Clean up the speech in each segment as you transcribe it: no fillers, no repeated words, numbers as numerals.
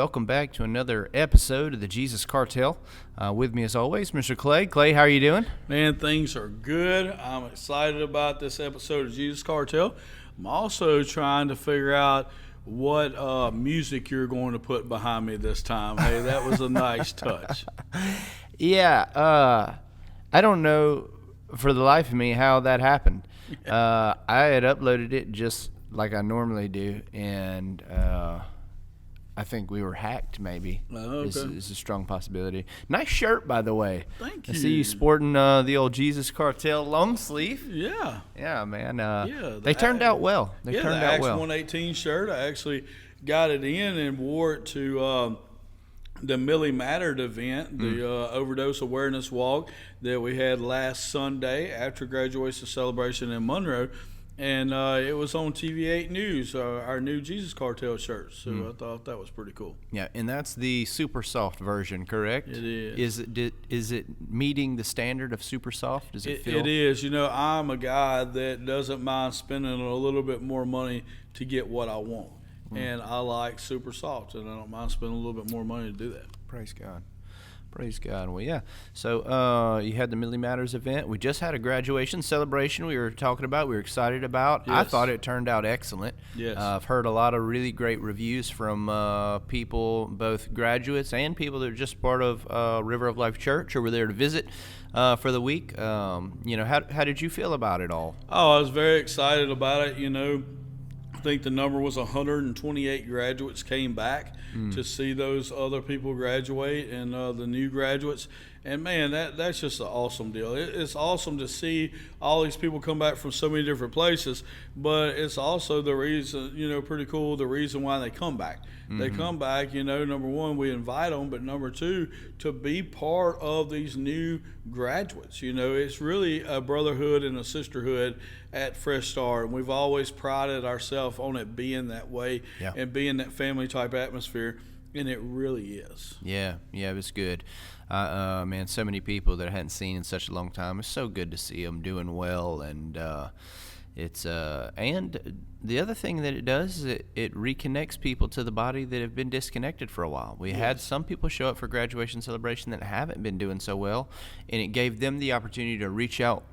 welcome back to another episode of the Jesus Cartel. With me as always, Mr. Clay. Clay, how are you doing? Man, things are good. I'm excited about this episode of Jesus Cartel. I'm also trying to figure out what music you're going to put behind me this time. Hey, that was a nice touch. Yeah, I don't know for the life of me how that happened. I had uploaded it just like I normally do, and I think we were hacked, maybe. Oh, okay. Is a strong possibility. Nice shirt, by the way. Thank I you. see you sporting the old Jesus Cartel long sleeve. Yeah. Yeah, man. They turned out well. They turned the out Acts well. 118 shirt, I actually got it in and wore it to the Millie Mattered event, the overdose awareness walk that we had last Sunday after graduation celebration in Monroe. And it was on TV8 News, our new Jesus Cartel shirt. So I thought that was pretty cool. Yeah, and that's the super soft version, correct? It is. Is it meeting the standard of super soft? Does it feel? It is. You know, I'm a guy that doesn't mind spending a little bit more money to get what I want. And I like super soft, and I don't mind spending a little bit more money to do that. Praise God. Praise God. Well, yeah. So you had the Millie Matters event. We just had a graduation celebration we were talking about. We were excited about. Yes. I thought it turned out excellent. Yes. I've heard a lot of really great reviews from people, both graduates and people that are just part of River of Life Church or were there to visit for the week. How did you feel about it all? Oh, I was very excited about it. You know, I think the number was 128 graduates came back to see those other people graduate and the new graduates. And, man, that's just an awesome deal. It's awesome to see all these people come back from so many different places, but it's also the reason, pretty cool, the reason why they come back. They come back, number one, we invite them, but number two, to be part of these new graduates. It's really a brotherhood and a sisterhood at Fresh Start, and we've always prided ourselves on it being that way and being that family-type atmosphere, and it really is. Yeah, it was good. Man, so many people that I hadn't seen in such a long time. It's so good to see them doing well, and and the other thing that it does is it reconnects people to the body that have been disconnected for a while. We had some people show up for graduation celebration that haven't been doing so well, and it gave them the opportunity to reach out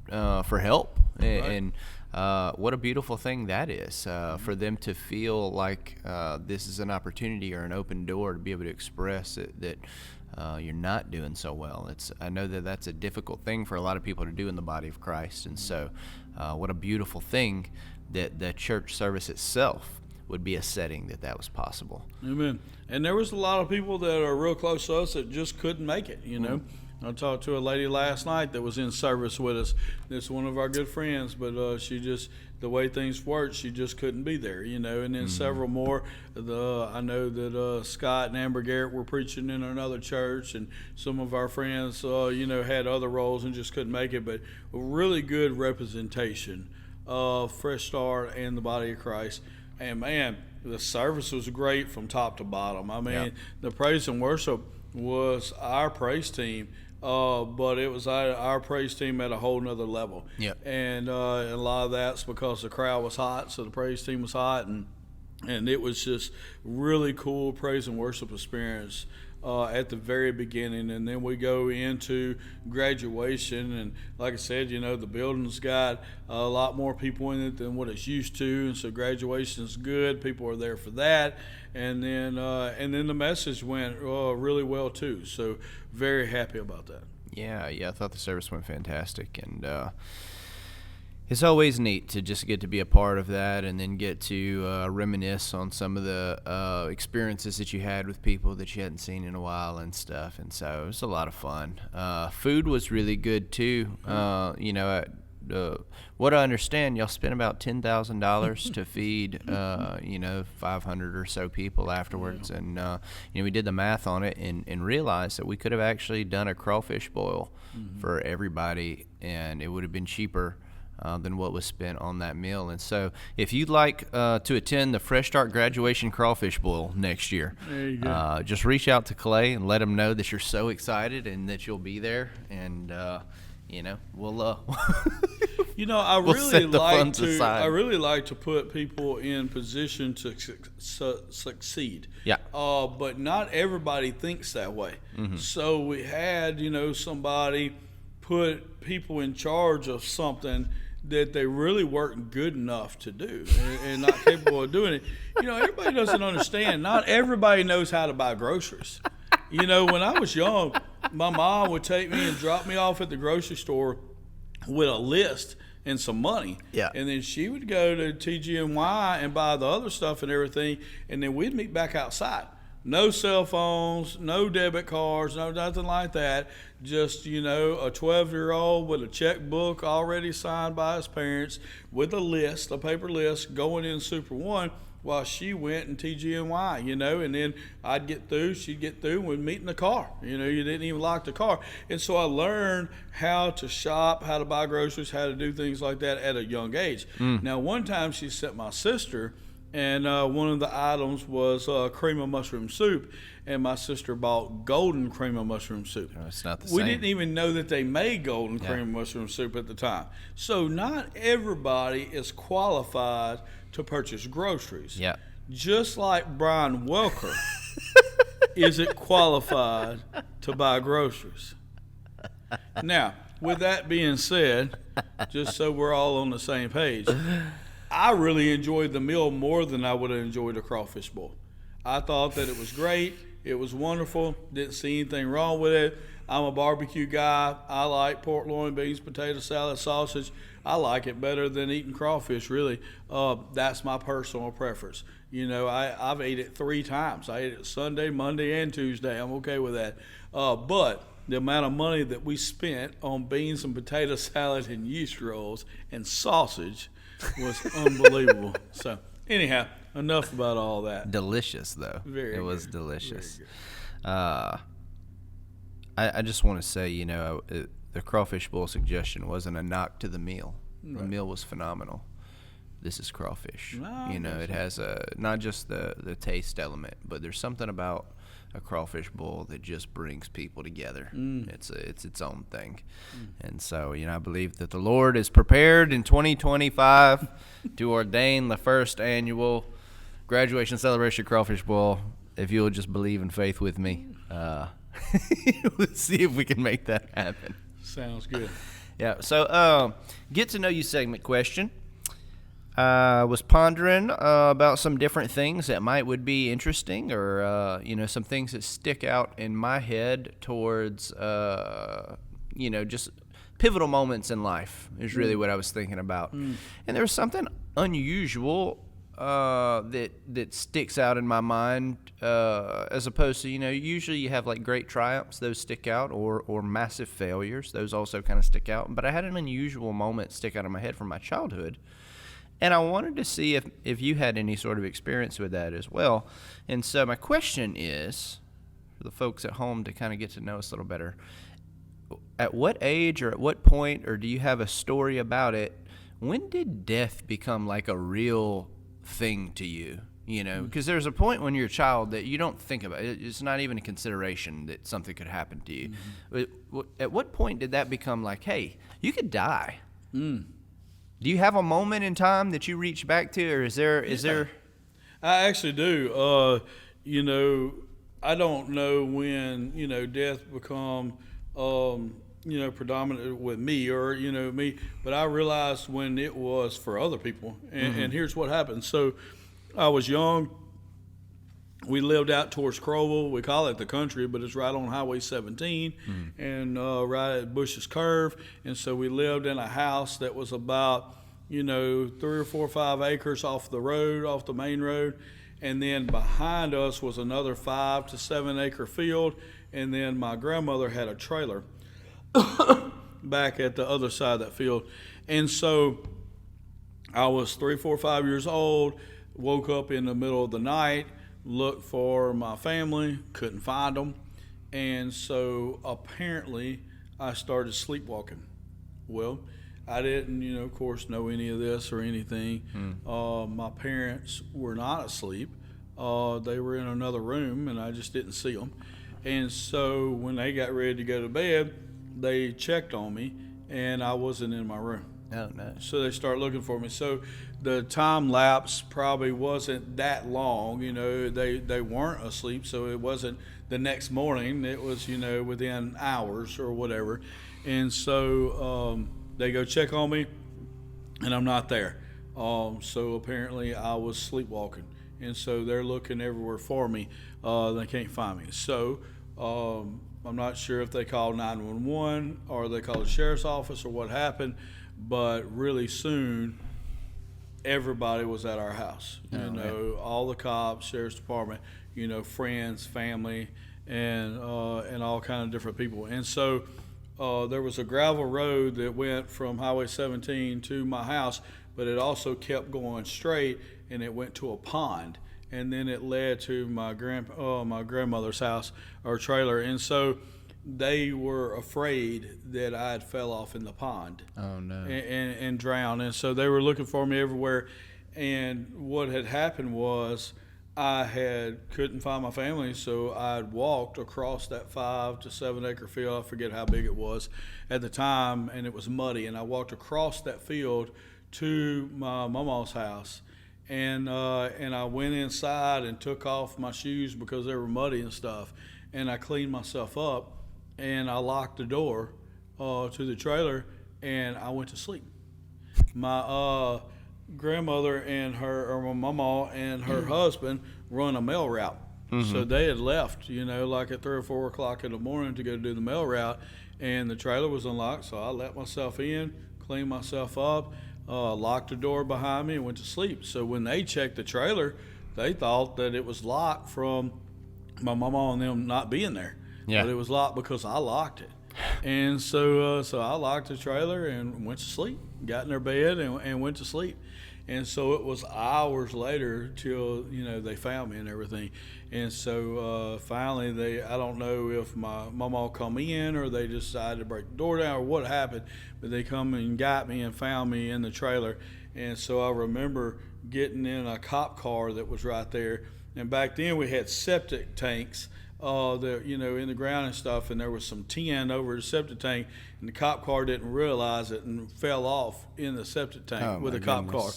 for help. And what a beautiful thing that is for them to feel like this is an opportunity or an open door to be able to express that you're not doing so well. I know that that's a difficult thing for a lot of people to do in the body of Christ, and so what a beautiful thing that the church service itself would be a setting that was possible. Amen. And there was a lot of people that are real close to us that just couldn't make it, I talked to a lady last night that was in service with us. It's one of our good friends, but she just, the way things worked, she just couldn't be there, And then several more. I know that Scott and Amber Garrett were preaching in another church, and some of our friends, had other roles and just couldn't make it. But a really good representation of Fresh Start and the body of Christ. And, man, the service was great from top to bottom. I mean, the praise and worship was our praise team. But it was our praise team at a whole nother level. Yep. And a lot of that's because the crowd was hot, so the praise team was hot, and it was just really cool praise and worship experience at the very beginning. And then we go into graduation, and like I said, the building's got a lot more people in it than what it's used to, and so graduation is good. People are there for that. And then the message went really well too. So very happy about that. Yeah, I thought the service went fantastic, and it's always neat to just get to be a part of that, and then get to reminisce on some of the experiences that you had with people that you hadn't seen in a while and stuff. And so it was a lot of fun. Food was really good too. What I understand, y'all spent about $10,000 to feed 500 or so people afterwards, and we did the math on it and realized that we could have actually done a crawfish boil for everybody, and it would have been cheaper than what was spent on that meal. And so if you'd like to attend the Fresh Start Graduation Crawfish Boil next year, there you go. Just reach out to Clay and let him know that you're so excited and that you'll be there, and we'll I We'll really set the like funds to. aside. I really like to put people in position to succeed. Yeah. But not everybody thinks that way. So we had, somebody put people in charge of something that they really weren't good enough to do and not capable of doing it. Everybody doesn't understand. Not everybody knows how to buy groceries. When I was young, my mom would take me and drop me off at the grocery store with a list and some money. Yeah. And then she would go to TGNY and buy the other stuff and everything, and then we'd meet back outside. No cell phones, no debit cards, no nothing like that. Just, a 12-year-old with a checkbook already signed by his parents with a paper list, going in Super One while she went in TGNY, and then I'd get through, she'd get through, and we'd meet in the car. You didn't even lock the car. And so I learned how to shop, how to buy groceries, how to do things like that at a young age. Now, one time she sent my sister, and one of the items was cream of mushroom soup, and my sister bought golden cream of mushroom soup. Oh, it's not the We same. didn't even know that they made golden cream of mushroom soup at the time. So not everybody is qualified to purchase groceries. Yeah. Just like Brian Welker isn't qualified to buy groceries. Now, with that being said, just so we're all on the same page, I really enjoyed the meal more than I would have enjoyed a crawfish bowl. I thought that it was great. It was wonderful. Didn't see anything wrong with it. I'm a barbecue guy. I like pork loin, beans, potato salad, sausage. I like it better than eating crawfish, really. That's my personal preference. I've ate it 3 times. I ate it Sunday, Monday, and Tuesday. I'm okay with that. But the amount of money that we spent on beans and potato salad and yeast rolls and sausage was unbelievable. So, anyhow, enough about all that. Delicious, though. Very it was good. delicious. Very good. I just want to say, the crawfish bowl suggestion wasn't a knock to the meal. The Right. meal was phenomenal. This is crawfish. No, It has not just the taste element, but there's something about a crawfish bowl that just brings people together. It's its own thing. And so, I believe that the Lord is prepared in 2025 to ordain the first annual graduation celebration crawfish bowl. If you'll just believe in faith with me, let's see if we can make that happen. Sounds good. Yeah. So, get to know you segment question. I was pondering about some different things that would be interesting, or some things that stick out in my head towards just pivotal moments in life is really what I was thinking about. And there was something unusual that sticks out in my mind, as opposed to, usually you have like great triumphs, those stick out, or massive failures, those also kind of stick out. But I had an unusual moment stick out in my head from my childhood. And I wanted to see if you had any sort of experience with that as well. And so my question is, for the folks at home to kind of get to know us a little better, at what age or at what point, or do you have a story about it, when did death become like a real thing to you? Because there's a point when you're a child that you don't think about it. It's not even a consideration that something could happen to you. At what point did that become like, hey, you could die? Do you have a moment in time that you reach back to, or is there? I actually do. I don't know when, death become, predominant with me or, me, but I realized when it was for other people. And here's what happened. So I was young. We lived out towards Crowell. We call it the country, but it's right on Highway 17 and right at Bush's Curve. And so we lived in a house that was about, 3 or 4 or 5 acres off the road, off the main road. And then behind us was another 5 to 7 acre field. And then my grandmother had a trailer back at the other side of that field. And so I was 3, 4, 5 years old, woke up in the middle of the night, looked for my family, couldn't find them. And so apparently I started sleepwalking. Well, I didn't, of course, know any of this or anything. My parents were not asleep. They were in another room, and I just didn't see them. And so when they got ready to go to bed, they checked on me, and I wasn't in my room. Oh, no. So they start looking for me. So the time lapse probably wasn't that long. They weren't asleep, so it wasn't the next morning. It was, within hours or whatever. And so they go check on me, and I'm not there. So apparently I was sleepwalking. And so they're looking everywhere for me. They can't find me. So I'm not sure if they called 911 or they called the sheriff's office or what happened. But really soon, everybody was at our house. All the cops, sheriff's department, friends, family, and all kind of different people. And so there was a gravel road that went from Highway 17 to my house, but it also kept going straight, and it went to a pond, and then it led to my grandmother's house or trailer. And so they were afraid that I had fell off in the pond. Oh, no. And drowned. And so they were looking for me everywhere. And what had happened was I couldn't find my family, so I'd walked across that 5 to 7 acre field. I forget how big it was at the time, and it was muddy. And I walked across that field to my mama's house. And I went inside and took off my shoes because they were muddy and stuff. And I cleaned myself up. And I locked the door to the trailer, and I went to sleep. My grandmother and my mama and her husband run a mail route. Mm-hmm. So they had left, like at 3 or 4 o'clock in the morning to go do the mail route, and the trailer was unlocked. So I let myself in, cleaned myself up, locked the door behind me, and went to sleep. So when they checked the trailer, they thought that it was locked from my mama and them not being there. Yeah. But it was locked because I locked it. And so I locked the trailer and went to sleep, got in their bed and went to sleep. And so it was hours later till, they found me and everything. And so finally I don't know if my mama come in or they decided to break the door down or what happened, but they come and got me and found me in the trailer. And so I remember getting in a cop car that was right there. And back then we had septic tanks in the ground and stuff, and there was some tin over the septic tank, and the cop car didn't realize it and fell off in the septic tank with the cop car.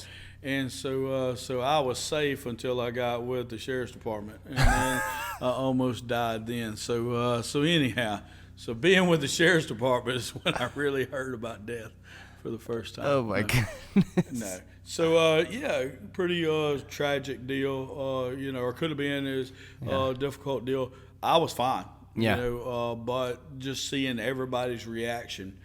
And so I was safe until I got with the sheriff's department, and then I almost died then. So anyhow, being with the sheriff's department is when I really heard about death for the first time. Oh my goodness. No. So pretty tragic deal, or could have been a difficult deal. I was fine, but just seeing everybody's reaction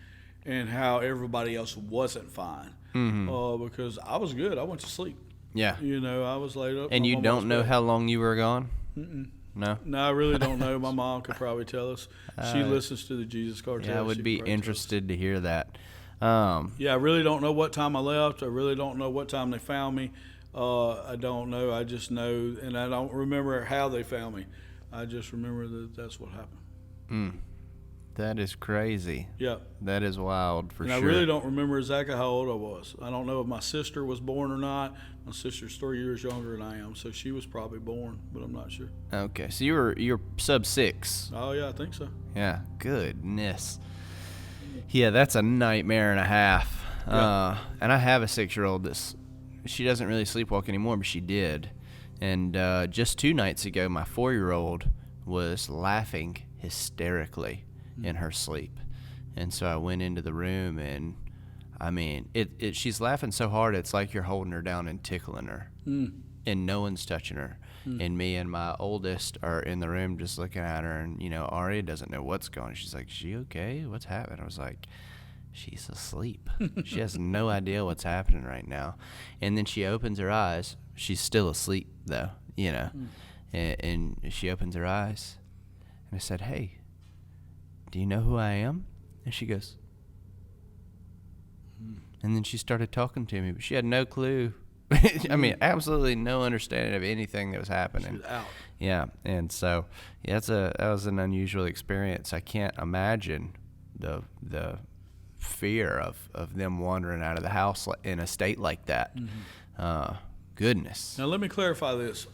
and how everybody else wasn't fine, because I was good. I went to sleep. Yeah. I was laid up. And you don't know how long you were gone? Mm-mm. No? No, I really don't know. My mom could probably tell us. She listens to the Jesus Cartel. Yeah, I would be interested to hear that. I really don't know what time I left. I really don't know what time they found me. I don't know. I just know, and I don't remember how they found me. I just remember that that's what happened. That is crazy. Yeah. That is wild for sure. I really don't remember exactly how old I was. I don't know if my sister was born or not. My sister's 3 years younger than I am, so she was probably born, but I'm not sure. Okay, so you're sub 6. Oh, yeah, I think so. Yeah, goodness. Yeah, that's a nightmare and a half. Yeah. And I have a 6-year-old she doesn't really sleepwalk anymore, but she did. And just 2 nights ago, my 4-year-old was laughing hysterically in her sleep. And so I went into the room, and I mean, she's laughing so hard, it's like you're holding her down and tickling her. And no one's touching her. And me and my oldest are in the room just looking at her, and, Aria doesn't know what's going on. She's like, "Is she okay? What's happening?" I was like, "She's asleep. She has no idea what's happening right now." And then she opens her eyes. She's still asleep, though, and she opens her eyes. And I said, "Hey, do you know who I am?" And she goes, and then she started talking to me, but she had no clue. I mean, absolutely no understanding of anything that was happening. She was out. Yeah, and so that was an unusual experience. I can't imagine the fear of them wandering out of the house in a state like that. Goodness. Now let me clarify this.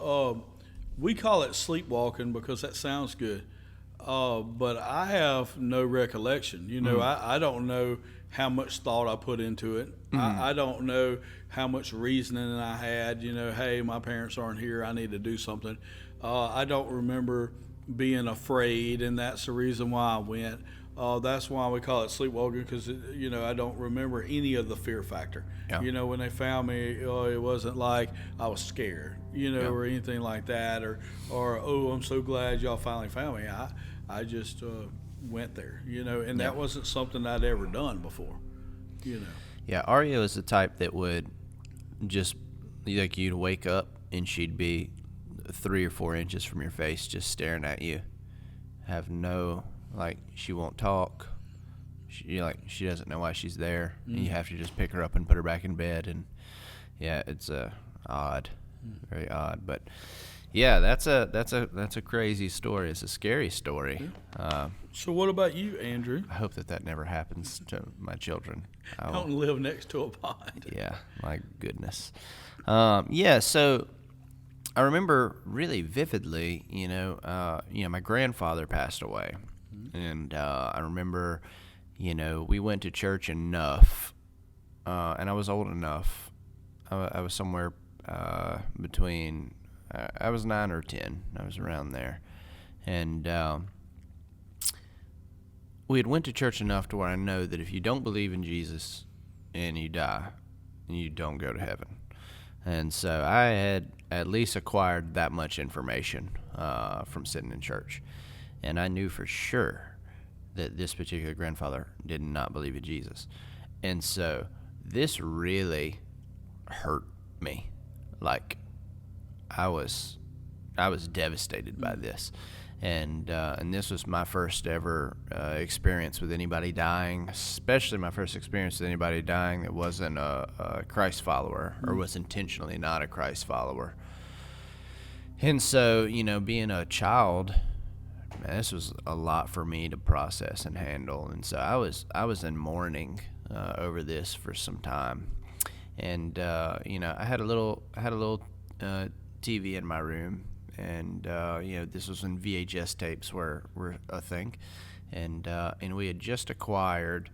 We call it sleepwalking because that sounds good. But I have no recollection. You know, I don't know how much thought I put into it. I don't know how much reasoning I had. You know, hey, my parents aren't here. I need to do something. I don't remember being afraid, and that's the reason why I went. That's why we call it sleepwalking, because, you know, I don't remember any of the fear factor. Yeah. You know, when they found me, it wasn't like I was scared, you know, or anything like that, or oh, I'm so glad y'all finally found me. I just went there, you know, and that wasn't something I'd ever done before, you know. Yeah, Aria is the type that would just, like, you'd wake up and she'd be 3 or 4 inches from your face just staring at you. Have no, like, she won't talk. She doesn't know why she's there. And you have to just pick her up and put her back in bed. And yeah, it's odd, very odd. But yeah, that's a crazy story. It's a scary story. So what about you, Andrew? I hope that never happens to my children. Don't live next to a pond. Yeah, my goodness. Yeah, so I remember really vividly, my grandfather passed away. And I remember, we went to church enough, and I was old enough. I was somewhere between, I was 9 or 10. I was around there. And we had went to church enough to where I know that if you don't believe in Jesus and you die, you don't go to heaven. And so I had at least acquired that much information from sitting in church. And I knew for sure that this particular grandfather did not believe in Jesus. And so this really hurt me. Like, I was devastated by this. And this was my first ever experience with anybody dying, especially my first experience with anybody dying that wasn't a Christ follower or was intentionally not a Christ follower. And so, being a child, man, this was a lot for me to process and handle. And so I was in mourning over this for some time. And I had a little TV in my room. And this was when VHS tapes were a thing, and we had just acquired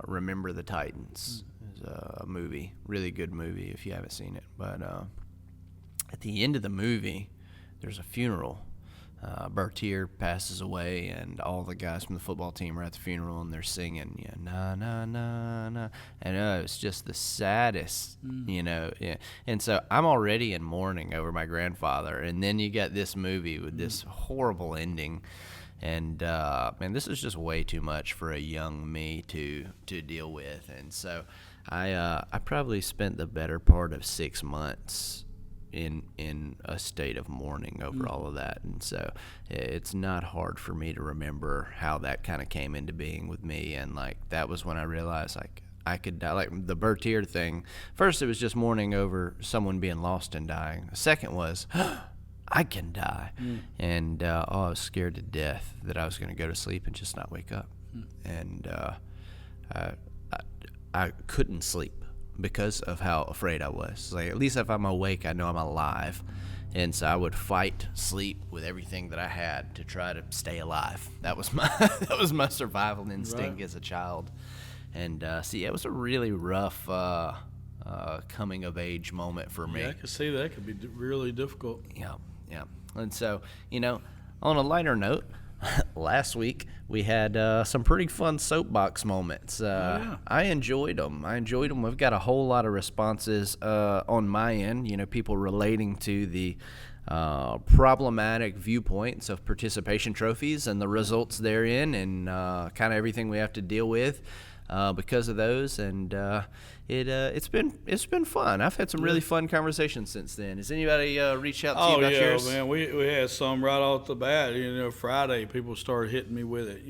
Remember the Titans. It was a movie, really good movie if you haven't seen it. But at the end of the movie, there's a funeral. Bertier passes away, and all the guys from the football team are at the funeral, and they're singing, na na na na, and it's just the saddest, Yeah. And so I'm already in mourning over my grandfather, and then you got this movie with this horrible ending, and man, this is just way too much for a young me to deal with, and so I probably spent the better part of 6 months in a state of mourning over all of that. And so it's not hard for me to remember how that kind of came into being with me. And like, that was when I realized like I could die. Like the Bertier thing, first it was just mourning over someone being lost and dying. The second was I can die. And I was scared to death that I was going to go to sleep and just not wake up. And I couldn't sleep because of how afraid I was. Like, at least if I'm awake, I know I'm alive. And so I would fight sleep with everything that I had to try to stay alive. That was my survival instinct as a child. And it was a really rough coming of age moment for me. Yeah, I could see that could be really difficult. Yeah. And so, on a lighter note, last week we had some pretty fun soapbox moments. I enjoyed them. We've got a whole lot of responses on my end, people relating to the problematic viewpoints of participation trophies and the results therein, and kind of everything we have to deal with because of those. And it's been fun. I've had some really fun conversations since then. Has anybody reached out to you about yours? Oh, yeah, man. We had some right off the bat. Friday, people started hitting me with it,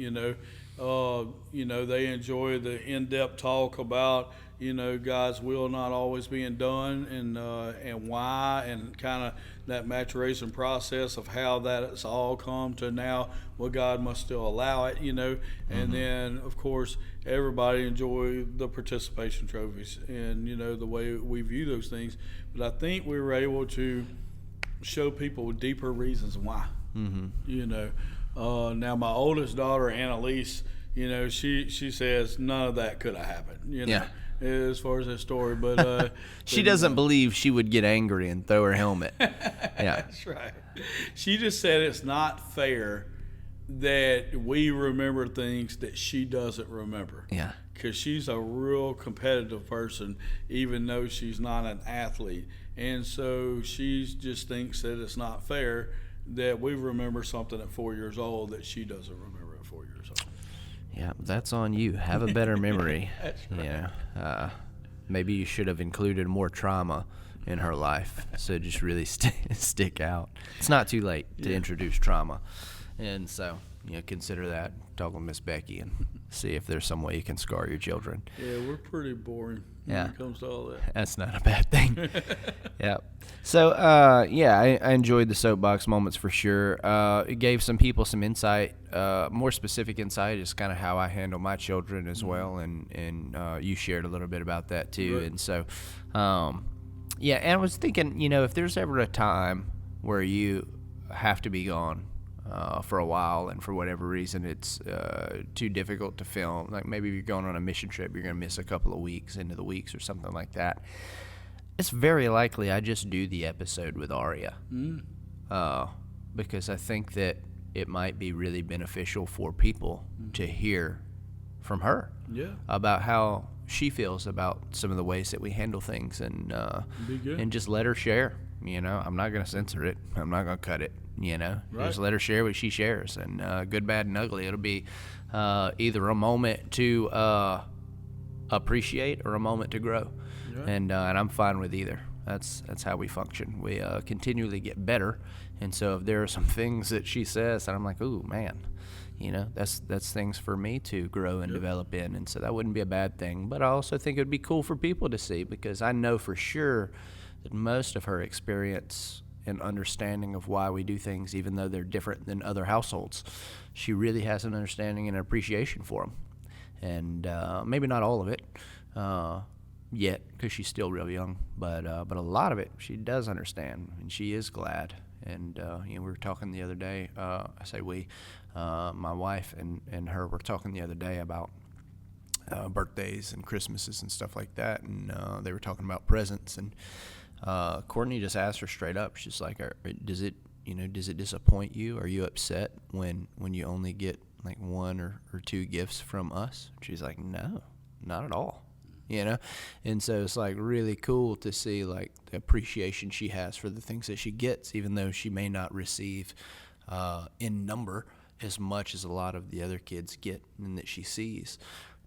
they enjoy the in-depth talk about, God's will not always being done and why, and kind of that maturation process of how that it's all come to now. Well, God must still allow it, and then, of course, everybody enjoy the participation trophies and, the way we view those things. But I think we were able to show people deeper reasons why. Now my oldest daughter, Annalise, she says none of that could have happened. Yeah. As far as that story, but She doesn't believe she would get angry and throw her helmet. Yeah. That's right. She just said it's not fair that we remember things that she doesn't remember. Yeah. Because she's a real competitive person, even though she's not an athlete. And so she just thinks that it's not fair that we remember something at 4 years old that she doesn't remember at 4 years old. Yeah, that's on you. Have a better memory. That's right. Maybe you should have included more trauma in her life, so it just really stick out. It's not too late to introduce trauma, and so consider that. Talk with Miss Becky and see if there's some way you can scar your children. Yeah, we're pretty boring when it comes to all that. That's not a bad thing. Yeah. So, I enjoyed the soapbox moments for sure. It gave some people some insight, more specific insight, is kind of how I handle my children as well, and you shared a little bit about that too. Right. And so, and I was thinking, if there's ever a time where you have to be gone for a while, and for whatever reason it's too difficult to film, like maybe you're going on a mission trip, you're going to miss a couple of weeks into the weeks or something like that, it's very likely I just do the episode with Aria, because I think that it might be really beneficial for people to hear from her about how she feels about some of the ways that we handle things, and just let her share. I'm not going to censor it. I'm not going to cut it. Just let her share what she shares, and good, bad, and ugly. It'll be either a moment to appreciate or a moment to grow, and I'm fine with either. That's how we function. We continually get better, and so if there are some things that she says that I'm like, ooh, man, that's things for me to grow and develop in, and so that wouldn't be a bad thing. But I also think it would be cool for people to see, because I know for sure that most of her experience and understanding of why we do things, even though they're different than other households, she really has an understanding and an appreciation for them. And maybe not all of it yet, because she's still real young, but a lot of it she does understand, and she is glad. And we were talking the other day, I say we, my wife and her were talking the other day about birthdays and Christmases and stuff like that, and they were talking about presents, and Courtney just asked her straight up. She's like, does it disappoint you? Are you upset when you only get like one or two gifts from us? She's like, no, not at all. And so it's like really cool to see like the appreciation she has for the things that she gets, even though she may not receive in number as much as a lot of the other kids get, and that she sees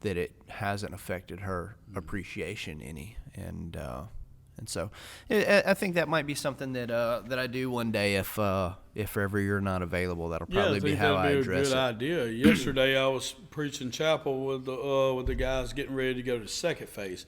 that it hasn't affected her appreciation any. And so I think that might be something that I do one day if ever you're not available. That'll probably be how I address it. That'd be a good idea. Yesterday I was preaching chapel with the guys getting ready to go to the second phase,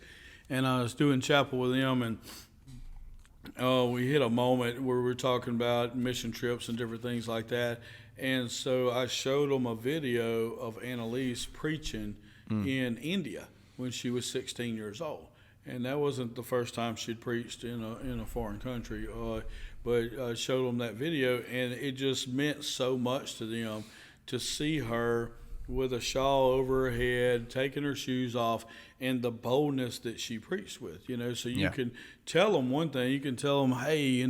and I was doing chapel with them, and we hit a moment where we were talking about mission trips and different things like that. And so I showed them a video of Annalise preaching in India when she was 16 years old. And that wasn't the first time she'd preached in a foreign country, but I showed them that video, and it just meant so much to them to see her with a shawl over her head, taking her shoes off, and the boldness that she preached with. So you can tell them one thing, you can tell them, hey,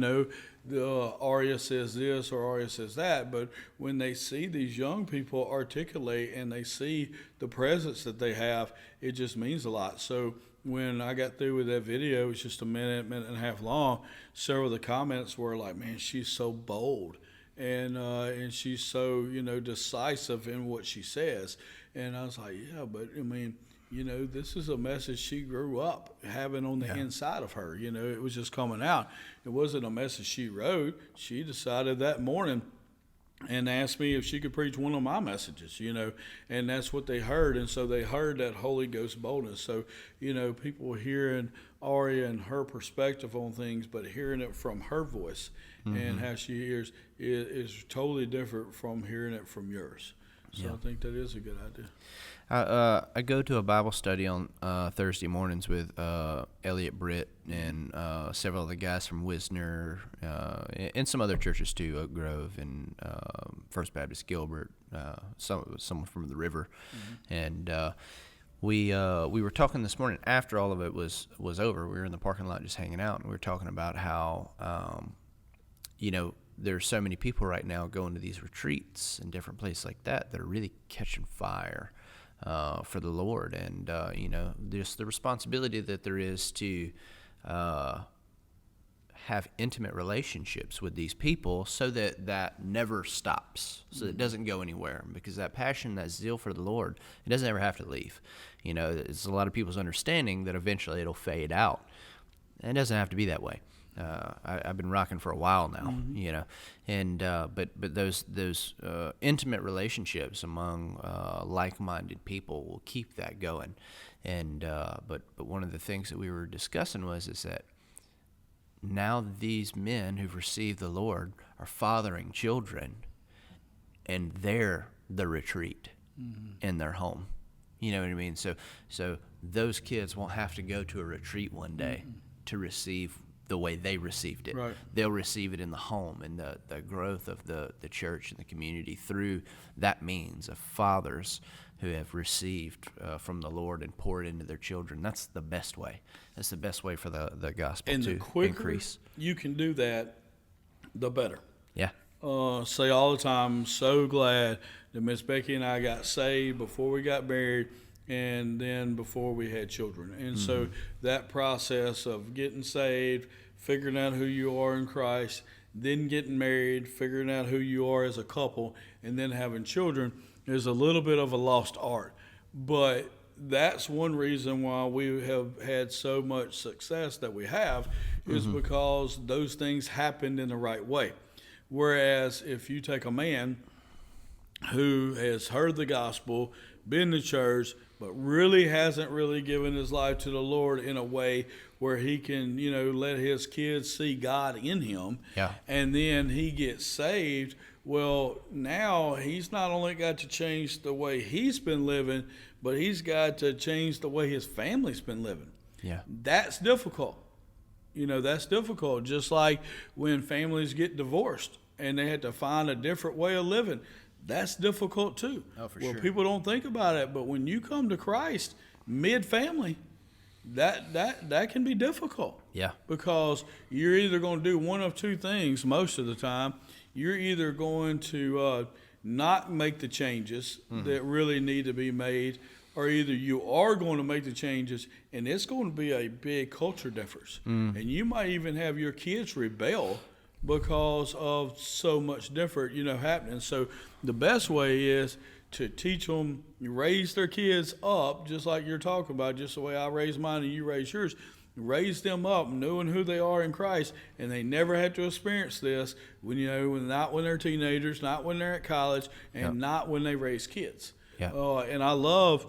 Aria says this or Aria says that, but when they see these young people articulate and they see the presence that they have, it just means a lot. So when I got through with that video, it was just a minute and a half long. Several of the comments were like, man, she's so bold. And she's so, decisive in what she says. And I was like, yeah, but I mean, this is a message she grew up having on the inside of her. It was just coming out. It wasn't a message she wrote. She decided that morning and asked me if she could preach one of my messages, and that's what they heard. And so they heard that Holy Ghost boldness. So, people hearing Aria and her perspective on things, but hearing it from her voice and how she hears is totally different from hearing it from yours. So I think that is a good idea. I go to a Bible study on Thursday mornings with Elliot Britt and several of the guys from Wisner and some other churches too, Oak Grove and First Baptist Gilbert, someone from the River, and we were talking this morning after all of it was over. We were in the parking lot just hanging out, and we were talking about how there's so many people right now going to these retreats and different places like that are really catching fire for the Lord, and just the responsibility that there is to have intimate relationships with these people, so that never stops, so that it doesn't go anywhere, because that passion, that zeal for the Lord, it doesn't ever have to leave. It's a lot of people's understanding that eventually it'll fade out, and it doesn't have to be that way. I've been rocking for a while now, and but those intimate relationships among like-minded people will keep that going, and but one of the things that we were discussing is that now these men who've received the Lord are fathering children, and they're the retreat in their home. You know what I mean? So those kids won't have to go to a retreat one day to receive the way they received it. Right. They'll receive it in the home, and the growth of the church and the community through that means of fathers who have received from the Lord and poured into their children. That's the best way. That's the best way for the gospel and to the quicker increase. You can do that, the better. Yeah. Say all the time, I'm so glad that Miss Becky and I got saved before we got married, and then before we had children. And so that process of getting saved, figuring out who you are in Christ, then getting married, figuring out who you are as a couple, and then having children is a little bit of a lost art. But that's one reason why we have had so much success that we have, is because those things happened in the right way. Whereas if you take a man who has heard the gospel, been to church, but really hasn't really given his life to the Lord in a way where he can, let his kids see God in him, and then he gets saved, well, now he's not only got to change the way he's been living, but he's got to change the way his family's been living. Yeah. That's difficult. That's difficult. Just like when families get divorced and they had to find a different way of living. That's difficult too. Oh, for sure. sure. People don't think about it, but when you come to Christ mid-family, that can be difficult. Yeah. Because you're either going to do one of two things most of the time. You're either going to not make the changes that really need to be made, or either you are going to make the changes, and it's going to be a big culture difference. And you might even have your kids rebel because of so much different, happening. So the best way is to teach them, raise their kids up, just like you're talking about, just the way I raised mine and you raised yours. Raise them up knowing who they are in Christ, and they never have to experience this not when they're teenagers, not when they're at college, and not when they raise kids. And I love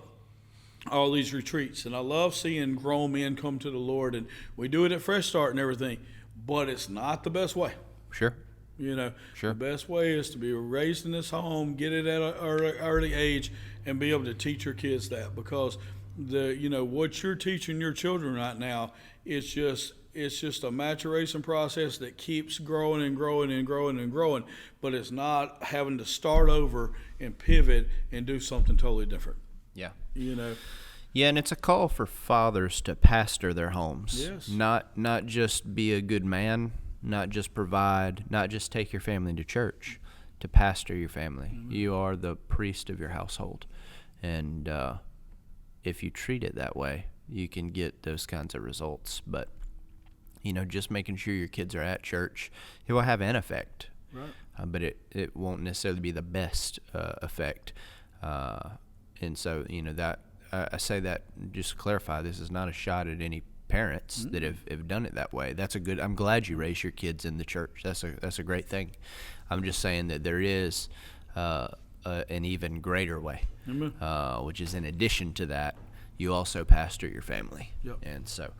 all these retreats, and I love seeing grown men come to the Lord, and we do it at Fresh Start and everything, but it's not the best way. Sure. The best way is to be raised in this home, get it at an early age, and be able to teach your kids that, because what you're teaching your children right now, it's just a maturation process that keeps growing and growing and growing and growing, but it's not having to start over and pivot and do something totally different. Yeah. Yeah, and it's a call for fathers to pastor their homes. Yes. Not just be a good man, not just provide, not just take your family to church, to pastor your family. You are the priest of your household. And if you treat it that way, you can get those kinds of results. But, just making sure your kids are at church, it will have an effect. right. But it won't necessarily be the best effect. And so, that I say that just to clarify, this is not a shot at any parents that have done it that way. I'm glad you raise your kids in the church. That's a great thing. I'm just saying that there is an even greater way, which is in addition to that, you also pastor your family. Yep. And so,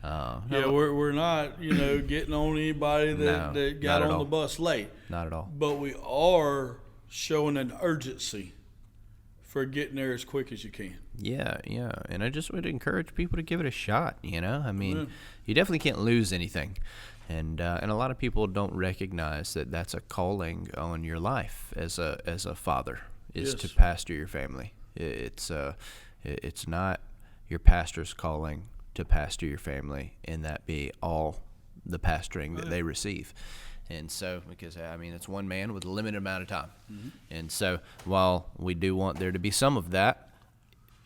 we're not, getting on anybody that got on the bus late. Not at all. But we are showing an urgency for getting there as quick as you can. Yeah, and I just would encourage people to give it a shot. I mean, Yeah. you definitely can't lose anything, and a lot of people don't recognize that that's a calling on your life as a father is to Yes. pastor your family. It's not your pastor's calling to pastor your family, and that be all the pastoring that they receive. And so, because it's one man with a limited amount of time. Mm-hmm. And so, while we do want there to be some of that,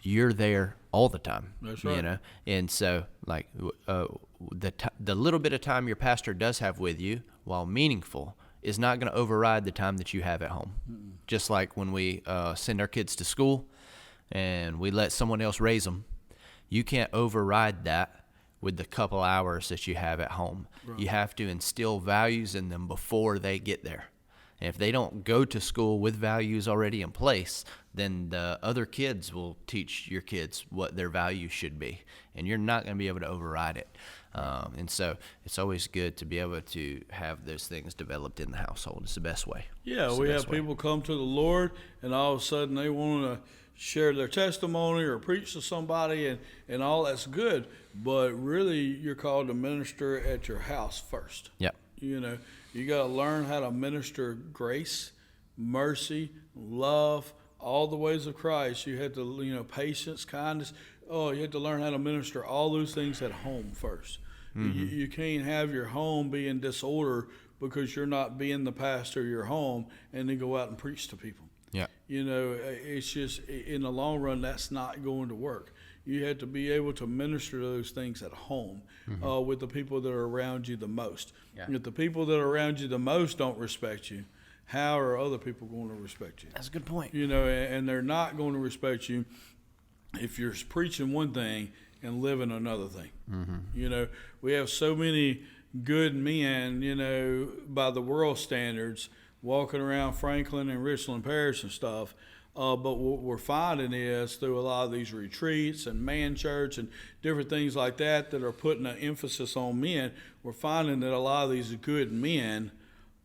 you're there all the time. That's right. And so, like the little bit of time your pastor does have with you, while meaningful, is not going to override the time that you have at home. Mm-mm. Just like when we send our kids to school and we let someone else raise them, you can't override that with the couple hours that you have at home. Right. You have to instill values in them before they get there. And if they don't go to school with values already in place, then the other kids will teach your kids what their values should be, and you're not going to be able to override it. And so it's always good to be able to have those things developed in the household. It's the best way. Yeah, we have people come to the Lord, and all of a sudden they want to share their testimony or preach to somebody, and all that's good. But really, you're called to minister at your house first. Yeah. You got to learn how to minister grace, mercy, love, all the ways of Christ. You had to, patience, kindness. Oh, you have to learn how to minister all those things at home first. Mm-hmm. You can't have your home be in disorder because you're not being the pastor of your home and then go out and preach to people. Yeah. It's just, in the long run, that's not going to work. You have to be able to minister those things at home, mm-hmm. With the people that are around you the most. Yeah. If the people that are around you the most don't respect you, how are other people going to respect you? That's a good point. And they're not going to respect you if you're preaching one thing and living another thing. Mm-hmm. We have so many good men, by the world standards, walking around Franklin and Richland Parish and stuff. But what we're finding is through a lot of these retreats and man church and different things like that are putting an emphasis on men, we're finding that a lot of these good men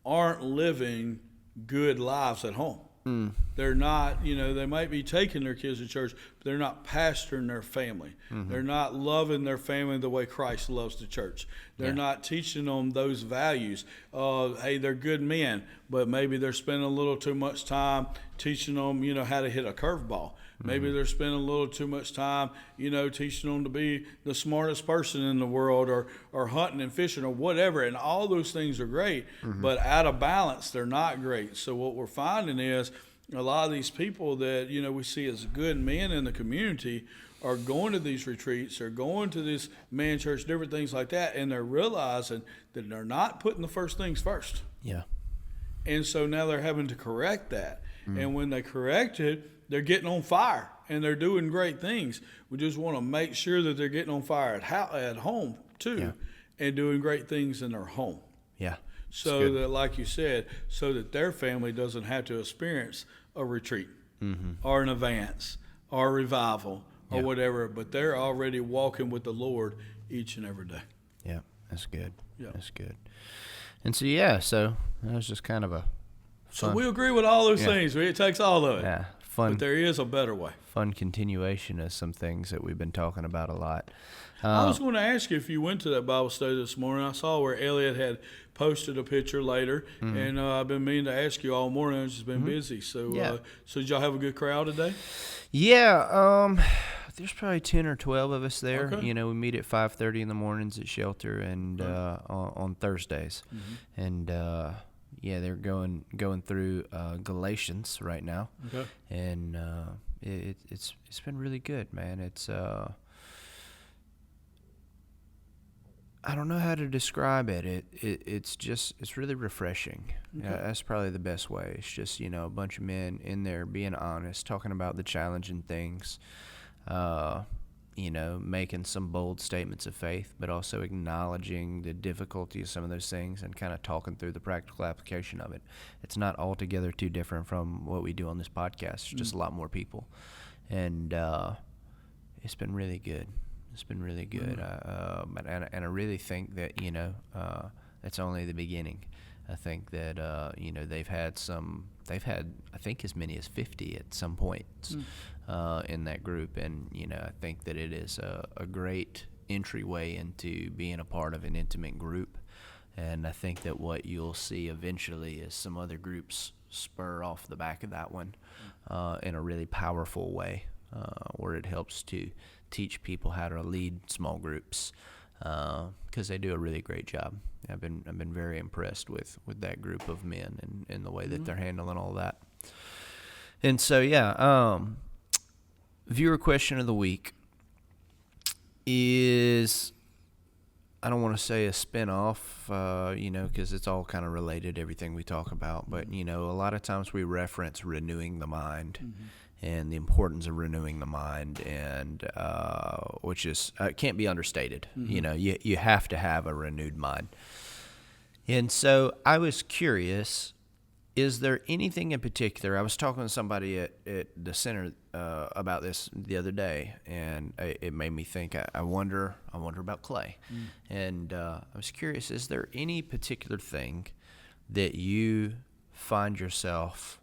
aren't living good lives at home. Mm. They're not, they might be taking their kids to church, but they're not pastoring their family. Mm-hmm. They're not loving their family the way Christ loves the church. They're not teaching them those values. Hey, they're good men, but maybe they're spending a little too much time teaching them, how to hit a curveball. Maybe they're spending a little too much time, teaching them to be the smartest person in the world or hunting and fishing or whatever. And all those things are great, but out of balance, they're not great. So what we're finding is a lot of these people that, we see as good men in the community are going to these retreats, or going to this man church, different things like that, and they're realizing that they're not putting the first things first. Yeah. And so now they're having to correct that. And when they correct it, they're getting on fire, and they're doing great things. We just want to make sure that they're getting on fire at home, too, and doing great things in their home. Yeah. So that, like you said, so that their family doesn't have to experience a retreat or an advance or a revival or whatever, but they're already walking with the Lord each and every day. Yeah, that's good. Yeah. That's good. And so, so that was just kind of a fun. So we agree with all those things. It takes all of it. Yeah, fun. But there is a better way. Fun continuation of some things that we've been talking about a lot. I was going to ask you if you went to that Bible study this morning. I saw where Elliot had posted a picture later, and I've been meaning to ask you all morning. I've just been busy. So, so did y'all have a good crowd today? Yeah, there's probably 10 or 12 of us there. Okay. We meet at 5:30 in the mornings at shelter, and on Thursdays, and they're going through Galatians right now, and it's been really good, man. It's I don't know how to describe it. It's really refreshing. That's probably the best way. It's just, a bunch of men in there being honest, talking about the challenging things, making some bold statements of faith, but also acknowledging the difficulty of some of those things and kind of talking through the practical application of it. It's not altogether too different from what we do on this podcast. It's just a lot more people. And it's been really good. It's been really good, and I really think that it's only the beginning. I think that they've had I think as many as 50 at some points in that group, and I think that it is a great entryway into being a part of an intimate group. And I think that what you'll see eventually is some other groups spur off the back of that one in a really powerful way, where it helps to teach people how to lead small groups, because they do a really great job. I've been very impressed with that group of men and the way that they're handling all that. And so, viewer question of the week is, I don't want to say a spin-off, because it's all kind of related, everything we talk about. But, a lot of times we reference renewing the mind and the importance of renewing the mind, and which is can't be understated. You have to have a renewed mind. And so I was curious, is there anything in particular? I was talking to somebody at the center about this the other day, and it made me think. I wonder about Clay, and I was curious: is there any particular thing that you find yourself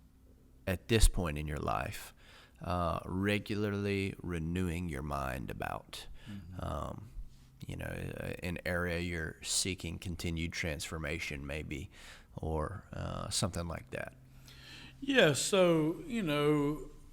at this point in your life regularly renewing your mind about? An area you're seeking continued transformation, maybe, or something like that. Yeah, so,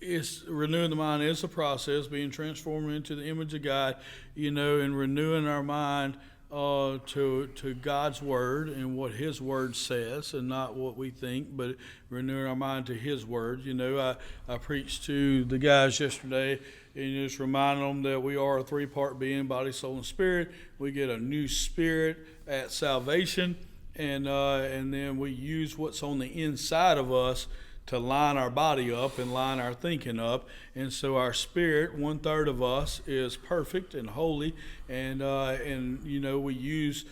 it's renewing the mind is a process, being transformed into the image of God, and renewing our mind to God's word and what his word says, and not what we think, but renewing our mind to his word. I preached to the guys yesterday and just reminding them that we are a three-part being, body, soul, and spirit. We get a new spirit at salvation, and then we use what's on the inside of us to line our body up and line our thinking up. And so our spirit, 1/3 of us, is perfect and holy, and we use,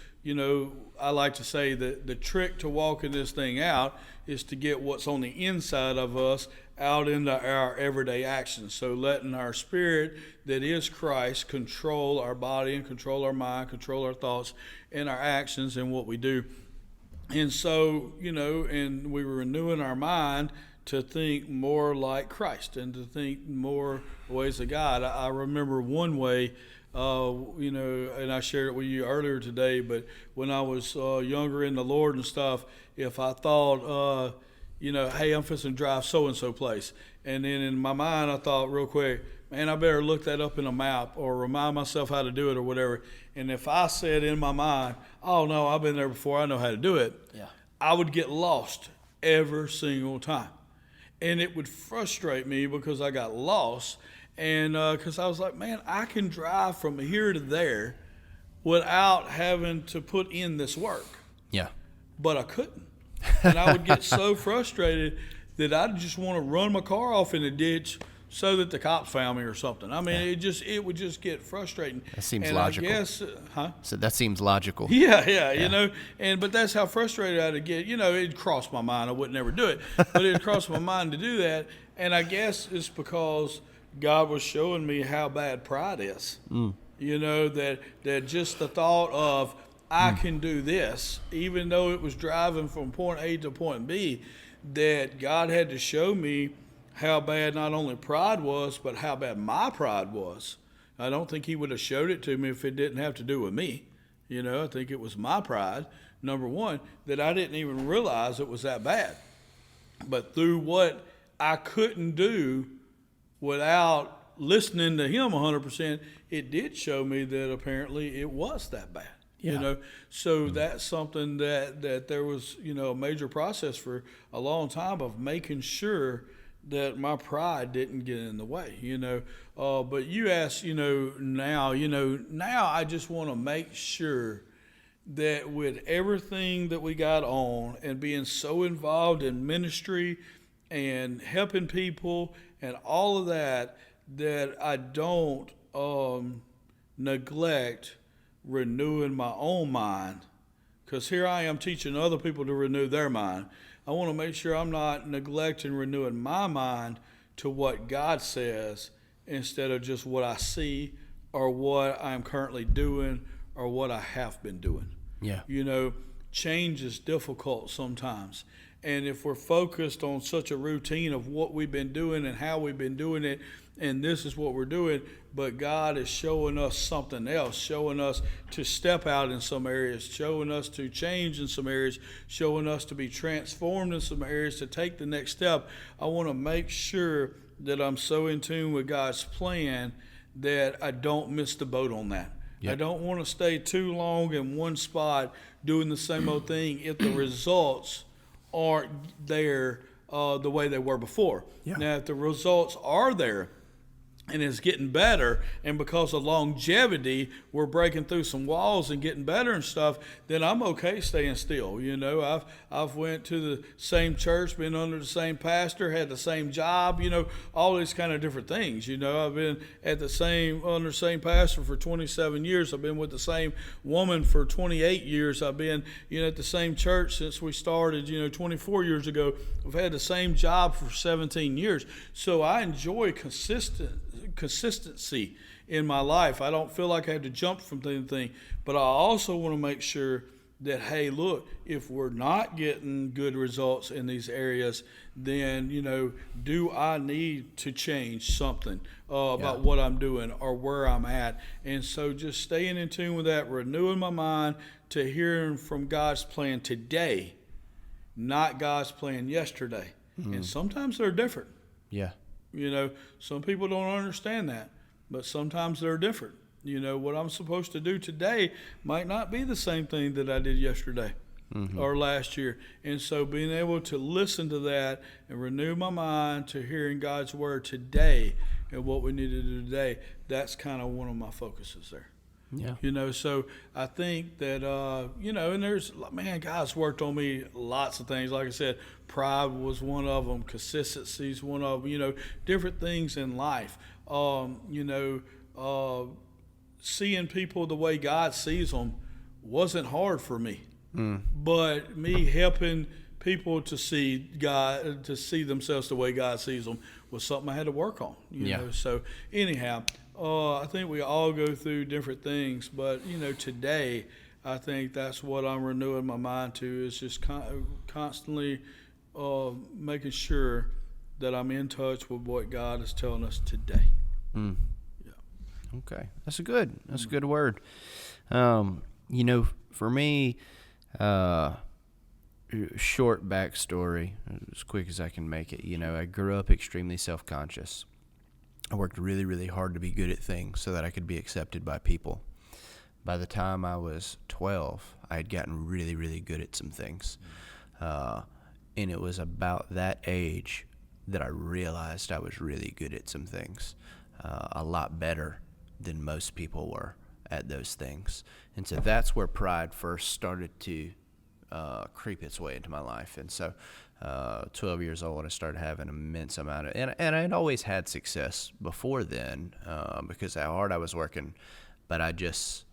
I like to say that the trick to walking this thing out is to get what's on the inside of us out into our everyday actions. So letting our spirit that is Christ control our body and control our mind, control our thoughts and our actions and what we do. And so, and we were renewing our mind to think more like Christ and to think more ways of God. I remember one way, and I shared it with you earlier today, but when I was younger in the Lord and stuff, if I thought, hey, I'm fixing to drive so-and-so place, and then in my mind I thought real quick, man, I better look that up in a map or remind myself how to do it or whatever. And if I said in my mind, oh, no, I've been there before, I know how to do it, I would get lost every single time. And it would frustrate me because I got lost, and because I was like, man, I can drive from here to there without having to put in this work. Yeah. But I couldn't. And I would get so frustrated that I'd just want to run my car off in the ditch so that the cops found me or something. I mean, it would just get frustrating. That seems logical. I guess, So that seems logical. Yeah. But that's how frustrated I'd get. It'd cross my mind. I would never do it, but it'd cross my mind to do that. And I guess it's because God was showing me how bad pride is. That just the thought of I can do this, even though it was driving from point A to point B, that God had to show me how bad not only pride was, but how bad my pride was. I don't think he would have showed it to me if it didn't have to do with me. I think it was my pride, number one, that I didn't even realize it was that bad. But through what I couldn't do without listening to him 100%, it did show me that apparently it was that bad. So that's something that there was, a major process for a long time of making sure that my pride didn't get in the way, but you ask, now I just want to make sure that with everything that we got on and being so involved in ministry and helping people and all of that, that I don't neglect renewing my own mind, because here I am teaching other people to renew their mind. I want to make sure I'm not neglecting renewing my mind to what God says instead of just what I see or what I'm currently doing or what I have been doing. Yeah. change is difficult sometimes. And if we're focused on such a routine of what we've been doing and how we've been doing it, and this is what we're doing, but God is showing us something else, showing us to step out in some areas, showing us to change in some areas, showing us to be transformed in some areas, to take the next step. I want to make sure that I'm so in tune with God's plan that I don't miss the boat on that. Yep. I don't want to stay too long in one spot doing the same old thing if the results aren't there the way they were before. Yeah. Now, if the results are there and it's getting better, and because of longevity, we're breaking through some walls and getting better and stuff, then I'm okay staying still. You know, I've went to the same church, been under the same pastor, had the same job, you know, all these kind of different things. You know, I've been under the same pastor for 27 years. I've been with the same woman for 28 years. I've been, you know, at the same church since we started, you know, 24 years ago. I've had the same job for 17 years. So I enjoy consistency in my life. I don't feel like I have to jump from thing to thing, but I also want to make sure that, hey, look, if we're not getting good results in these areas, then, you know, do I need to change something about what I'm doing or where I'm at? And so just staying in tune with that, renewing my mind to hearing from God's plan today, not God's plan yesterday. Mm-hmm. And sometimes they're different. Yeah. You know, some people don't understand that, but sometimes they're different. You know, what I'm supposed to do today might not be the same thing that I did yesterday or last year. And so being able to listen to that and renew my mind to hearing God's word today and what we need to do today, that's kind of one of my focuses there. Yeah. You know, so I think that, you know, and there's, man, God's worked on me lots of things. Like I said, pride was one of them. Consistency is one of them. You know, different things in life. You know, seeing people the way God sees them wasn't hard for me. But me helping people to see God, to see themselves the way God sees them was something I had to work on. You know, so anyhow, I think we all go through different things, but, you know, today I think that's what I'm renewing my mind to, is just constantly making sure that I'm in touch with what God is telling us today. Yeah. Okay. That's a good word. You know, for me, short backstory, as quick as I can make it, you know, I grew up extremely self-conscious. I worked really, really hard to be good at things so that I could be accepted by people. By the time I was 12, I had gotten really, really good at some things. And it was about that age that I realized I was really good at some things, a lot better than most people were at those things. And so that's where pride first started to creep its way into my life. And so 12 years old, I started having an immense amount of, and I had always had success before then because how hard I was working, but I guess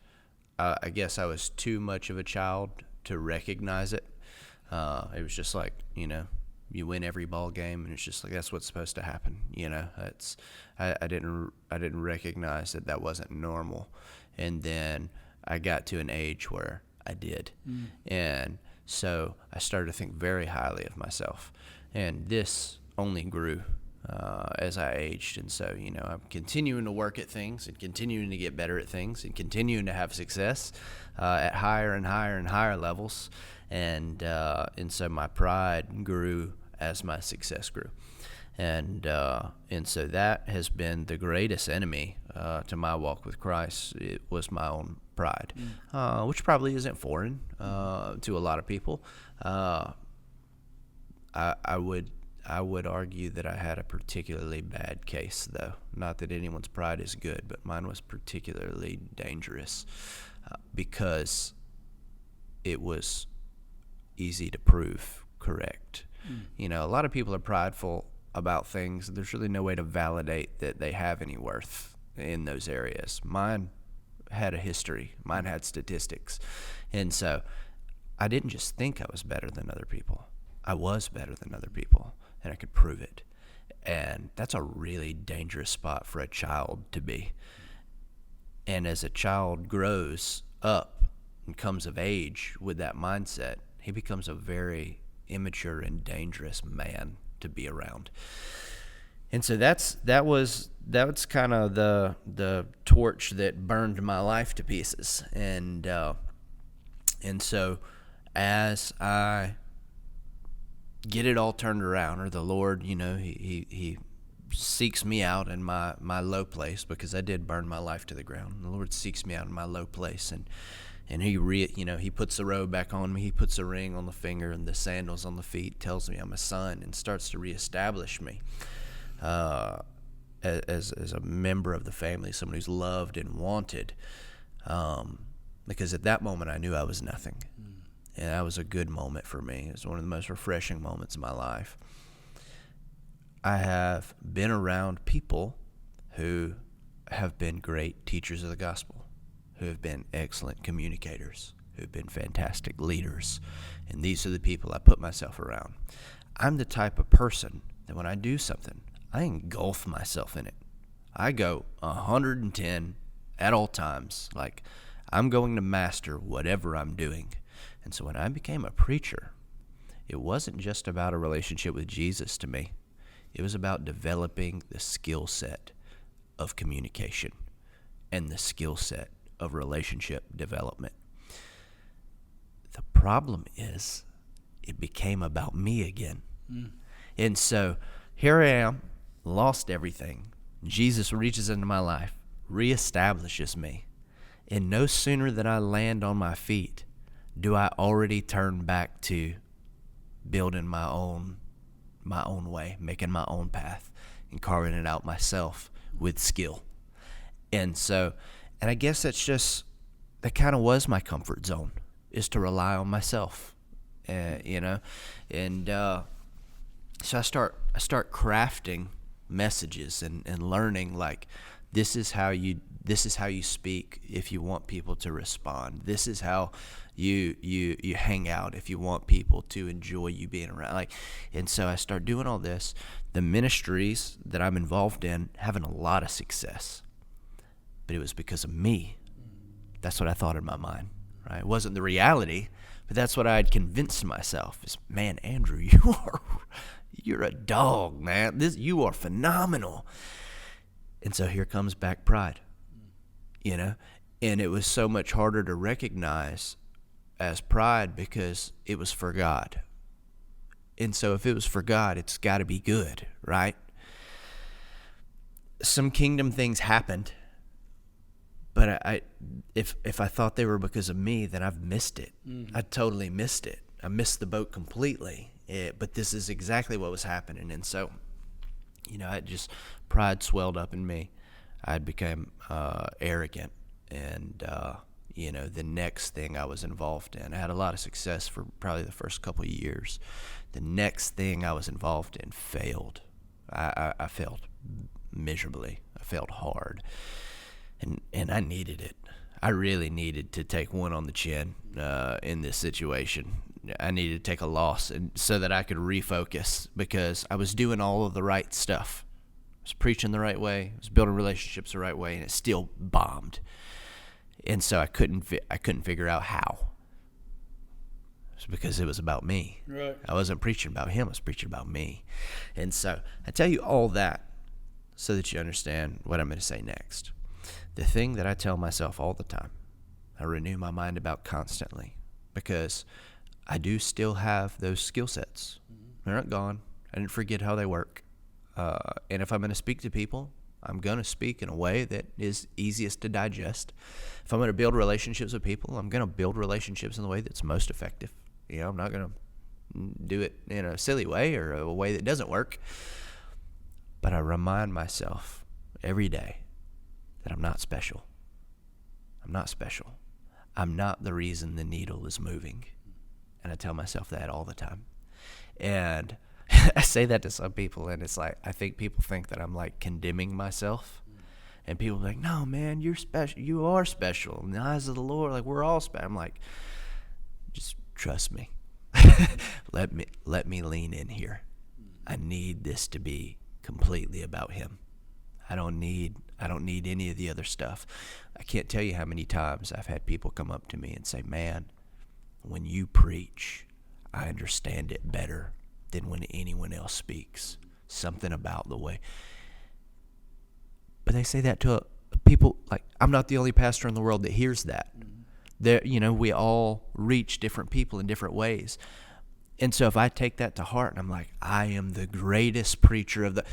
I was too much of a child to recognize it. It was just like, you know, you win every ball game, and it's just like that's what's supposed to happen. You know, I didn't recognize that wasn't normal, and then I got to an age where I did, and so I started to think very highly of myself, and this only grew as I aged. And so, you know, I'm continuing to work at things and continuing to get better at things and continuing to have success at higher and higher and higher levels. And so my pride grew as my success grew. And so that has been the greatest enemy to my walk with Christ. It was my own pride, which probably isn't foreign to a lot of people. I would argue that I had a particularly bad case, though. Not that anyone's pride is good, but mine was particularly dangerous because it was easy to prove correct. You know, a lot of people are prideful about things. There's really no way to validate that they have any worth in those areas. Mine had a history. Mine had statistics. And so I didn't just think I was better than other people. I was better than other people, and I could prove it. And that's a really dangerous spot for a child to be. And as a child grows up, and comes of age with that mindset, he becomes a very immature and dangerous man to be around. And so that was kind of the torch that burned my life to pieces. And so as I get it all turned around, or the Lord, he seeks me out in my low place, because I did burn my life to the ground. The Lord seeks me out in my low place, and he puts the robe back on me. He puts a ring on the finger and the sandals on the feet, tells me I'm a son, and starts to reestablish me as a member of the family, someone who's loved and wanted. Because at that moment I knew I was nothing. And that was a good moment for me. It was one of the most refreshing moments of my life. I have been around people who have been great teachers of the gospel, who have been excellent communicators, who have been fantastic leaders. And these are the people I put myself around. I'm the type of person that when I do something, I engulf myself in it. I go 110 at all times. Like, I'm going to master whatever I'm doing. And so when I became a preacher, it wasn't just about a relationship with Jesus to me. It was about developing the skill set of communication and the skill set of relationship development. The problem is it became about me again. And so here I am, lost everything. Jesus reaches into my life, reestablishes me. And no sooner than I land on my feet do I already turn back to building my own way, making my own path, and carving it out myself with skill. And I guess that kind of was my comfort zone, is to rely on myself, so I start crafting messages and learning, like, this is how you speak if you want people to respond. This is how you hang out if you want people to enjoy you being around. And so I start doing all this. The ministries that I'm involved in having a lot of success, but it was because of me. That's what I thought in my mind, right? It wasn't the reality, but that's what I had convinced myself. Is, man, Andrew, you're a dog, man. You are phenomenal. And so here comes back pride, and it was so much harder to recognize as pride because it was for God. And so if it was for God, it's got to be good, right? Some kingdom things happened, but if I thought they were because of me, then I've missed it. I totally missed it. I missed the boat completely. But this is exactly what was happening. And so, pride swelled up in me. I became arrogant. And, the next thing I was involved in, I had a lot of success for probably the first couple of years. The next thing I was involved in failed. I failed miserably. I failed hard. And I needed it. I really needed to take one on the chin in this situation. I needed to take a loss so that I could refocus, because I was doing all of the right stuff. I was preaching the right way. I was building relationships the right way, and it still bombed. And so I couldn't figure out how. It's because it was about me. Right. I wasn't preaching about him. I was preaching about me. And so I tell you all that so that you understand what I'm going to say next. The thing that I tell myself all the time, I renew my mind about constantly, because I do still have those skill sets. They're not gone. I didn't forget how they work. And if I'm going to speak to people, I'm going to speak in a way that is easiest to digest. If I'm going to build relationships with people, I'm going to build relationships in the way that's most effective. I'm not going to do it in a silly way or a way that doesn't work. But I remind myself every day that I'm not special. I'm not special. I'm not the reason the needle is moving. And I tell myself that all the time. And I say that to some people, and it's like, I think people think that I'm like condemning myself. And people are like, no, man, you're special. You are special. In the eyes of the Lord, like, we're all special. I'm like, just trust me. Let me lean in here. I need this to be completely about him. I don't need I don't need any of the other stuff. I can't tell you how many times I've had people come up to me and say, man, when you preach, I understand it better than when anyone else speaks. Something about the way. But they say that to people, like, I'm not the only pastor in the world that hears that. There, we all reach different people in different ways. And so if I take that to heart and I'm like, I am the greatest preacher of the...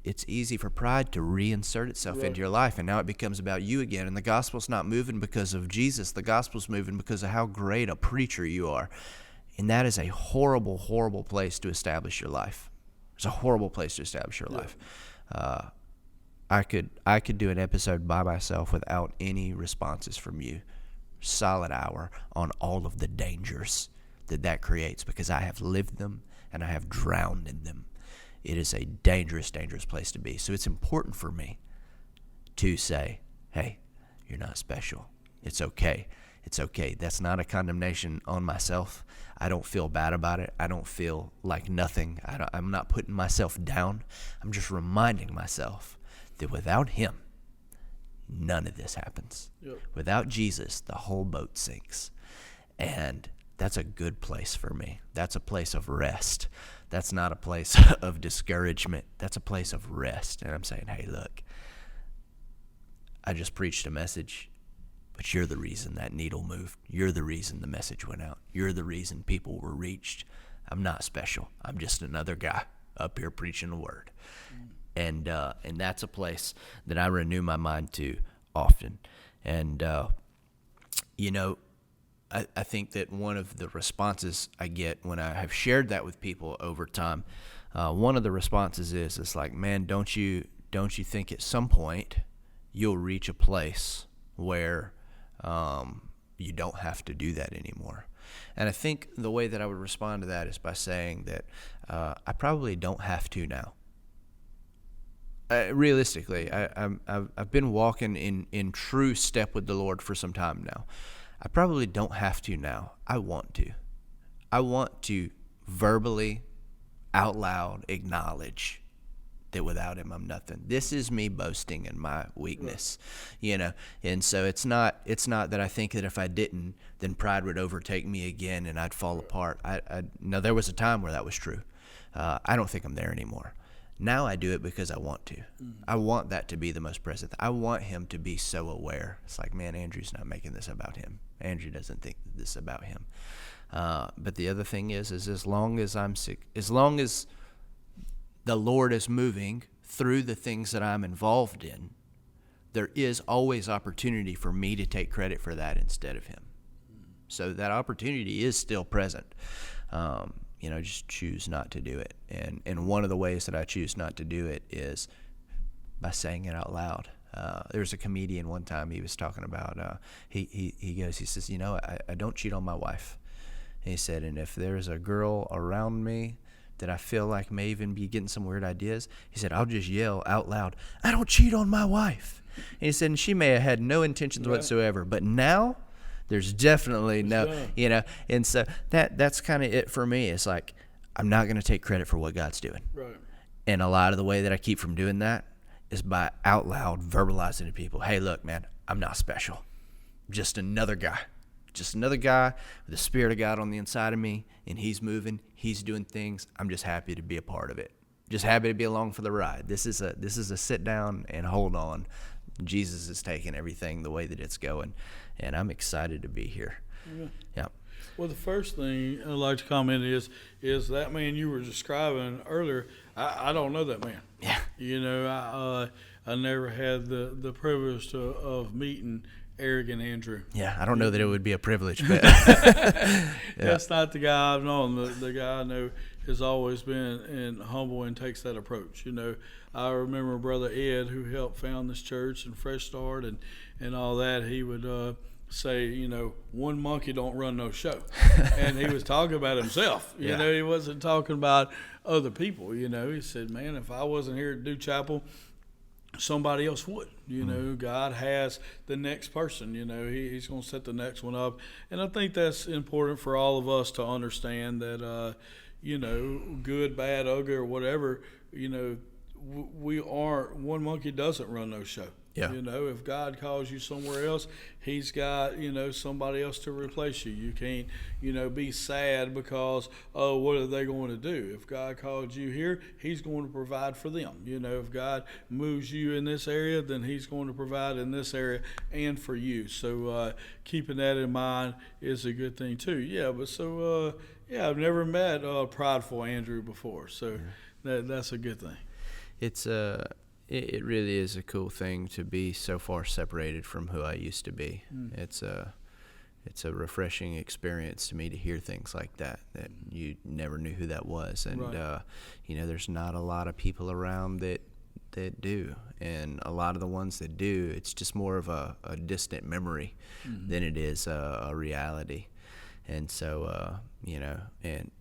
It's easy for pride to reinsert itself into your life, and now it becomes about you again. And the gospel's not moving because of Jesus. The gospel's moving because of how great a preacher you are. And that is a horrible, horrible place to establish your life. It's a horrible place to establish your life. I could do an episode by myself without any responses from you. Solid hour on all of the dangers that creates, because I have lived them and I have drowned in them. It is a dangerous, dangerous place to be. So it's important for me to say, hey, you're not special. It's okay. It's okay. That's not a condemnation on myself. I don't feel bad about it. I don't feel like nothing. I'm not putting myself down. I'm just reminding myself that without him, none of this happens. Yep. Without Jesus, the whole boat sinks. And that's a good place for me. That's a place of rest. That's not a place of discouragement. That's a place of rest. And I'm saying, hey, look, I just preached a message, but you're the reason that needle moved. You're the reason the message went out. You're the reason people were reached. I'm not special. I'm just another guy up here preaching the word. And that's a place that I renew my mind to often. And, I think that one of the responses I get when I have shared that with people over time, one of the responses is, it's like, man, don't you think at some point you'll reach a place where you don't have to do that anymore? And I think the way that I would respond to that is by saying that I probably don't have to now. Realistically, I've been walking in true step with the Lord for some time now. I probably don't have to now. I want to. I want to verbally, out loud, acknowledge that without him I'm nothing. This is me boasting in my weakness, And so it's not that I think that if I didn't, then pride would overtake me again and I'd fall apart. No, there was a time where that was true. I don't think I'm there anymore. Now I do it because I want to. I want that to be the most present. I want him to be so aware. It's like, man, Andrew's not making this about him. Andrew doesn't think this about him. But the other thing is as long as I'm sick, as long as the Lord is moving through the things that I'm involved in, there is always opportunity for me to take credit for that instead of him. So that opportunity is still present. Just choose not to do it. And one of the ways that I choose not to do it is by saying it out loud. There was a comedian one time, he was talking about, he says, I don't cheat on my wife. And he said, and if there's a girl around me that I feel like may even be getting some weird ideas, he said, I'll just yell out loud, I don't cheat on my wife. And he said, and she may have had no intentions whatsoever, but now there's definitely and so that's kind of it for me. It's like, I'm not going to take credit for what God's doing. Right. And a lot of the way that I keep from doing that is by out loud verbalizing to people, hey, look, man, I'm not special. I'm just another guy with the Spirit of God on the inside of me, and he's moving, he's doing things. I'm just happy to be a part of it. Just happy to be along for the ride. This is a sit down and hold on. Jesus is taking everything the way that it's going, and I'm excited to be here. Yeah. Well, the first thing I'd like to comment is that man you were describing earlier. I don't know that man. Yeah. I never had the privilege of meeting arrogant Andrew. Yeah, I don't know that it would be a privilege, but that's not the guy I've known. The guy I know has always been humble and takes that approach. I remember Brother Ed, who helped found this church and Fresh Start and all that. He would say, one monkey don't run no show, and he was talking about himself. He wasn't talking about other people. He said, man, if I wasn't here to do chapel, somebody else would. God has the next person. He's going to set the next one up, and I think that's important for all of us to understand that. Good, bad, ugly, or whatever. we aren't, one monkey doesn't run no show. Yeah. You know, if God calls you somewhere else, he's got, you know, somebody else to replace you. You can't, you know, be sad because, oh, what are they going to do? If God called you here, he's going to provide for them. You know, if God moves you in this area, then he's going to provide in this area and for you. So keeping that in mind is a good thing too. Yeah, but so, I've never met prideful Andrew before. So that's a good thing. It really is a cool thing to be so far separated from who I used to be. It's a refreshing experience to me to hear things like that you never knew who that was. And, Right. You know, there's not a lot of people around that do. And a lot of the ones that do, it's just more of a distant memory than it is a reality. And so, you know, and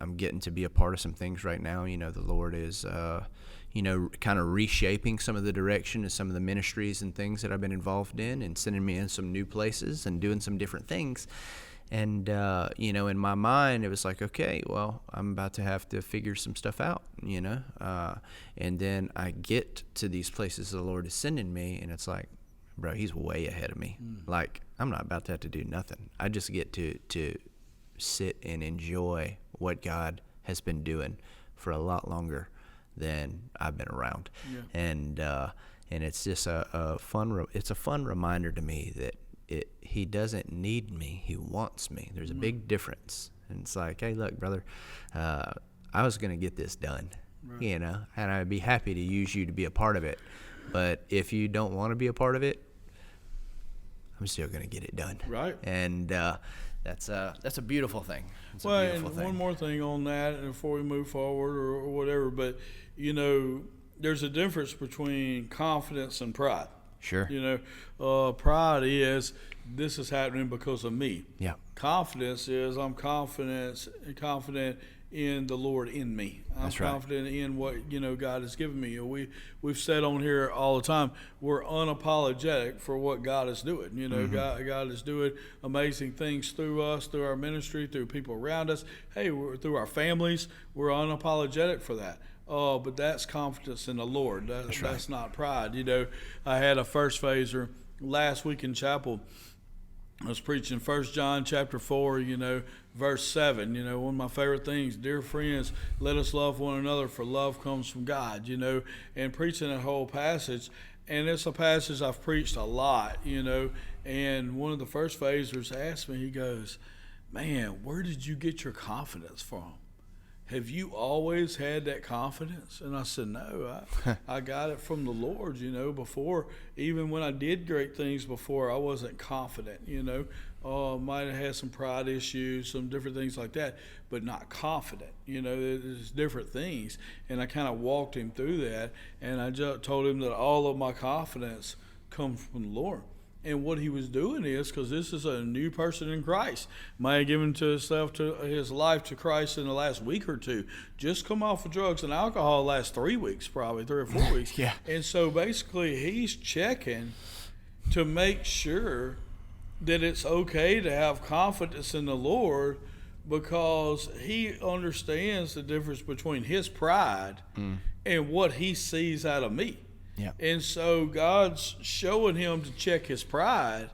I'm getting to be a part of some things right now. You know, the Lord is, you know, kind of reshaping some of the direction of some of the ministries and things that I've been involved in, and sending me in some new places and doing some different things. And, you know, in my mind, it was like, okay, well, I'm about to have to figure some stuff out, you know. And then I get to these places the Lord is sending me, and it's like, bro, he's way ahead of me. Like, I'm not about to have to do nothing. I just get to sit and enjoy what God has been doing for a lot longer than I've been around. Yeah. And it's just a fun reminder to me that he doesn't need me, he wants me. There's a big difference. And it's like, hey, look, brother, I was going to get this done, right. You know, and I'd be happy to use you to be a part of it. But if you don't want to be a part of it, I'm still going to get it done. Right. And that's a beautiful thing. It's well, a beautiful and thing. One more thing on that, and before we move forward or whatever, but, you know, there's a difference between confidence and pride. Sure. You know, pride is, this is happening because of me. Yeah. Confidence is, I'm confident in the Lord in me. I'm That's right. confident in what, you know, God has given me. We've said on here all the time, we're unapologetic for what God is doing. You know, God is doing amazing things through us, through our ministry, through people around us. Hey, through our families, we're unapologetic for that. But that's confidence in the Lord. That's not pride. You know, I had a first phaser last week in chapel. I was preaching 1 John chapter 4, you know, verse 7. You know, one of my favorite things, dear friends, let us love one another, for love comes from God, you know, and preaching that whole passage. And it's a passage I've preached a lot, you know, and one of the first phasers asked me, he goes, man, where did you get your confidence from? Have you always had that confidence? And I said, no, I got it from the Lord, you know, before. Even when I did great things before, I wasn't confident, you know. Might have had some pride issues, some different things like that, but not confident. You know, there's different things. And I kind of walked him through that, and I just told him that all of my confidence comes from the Lord. And what he was doing is, because this is a new person in Christ, might have given his life to Christ in the last week or two, just come off of drugs and alcohol the last 3 weeks, probably 3 or 4 weeks. Yeah. And so basically he's checking to make sure that it's okay to have confidence in the Lord, because he understands the difference between his pride and what he sees out of me. Yeah. And so God's showing him to check his pride,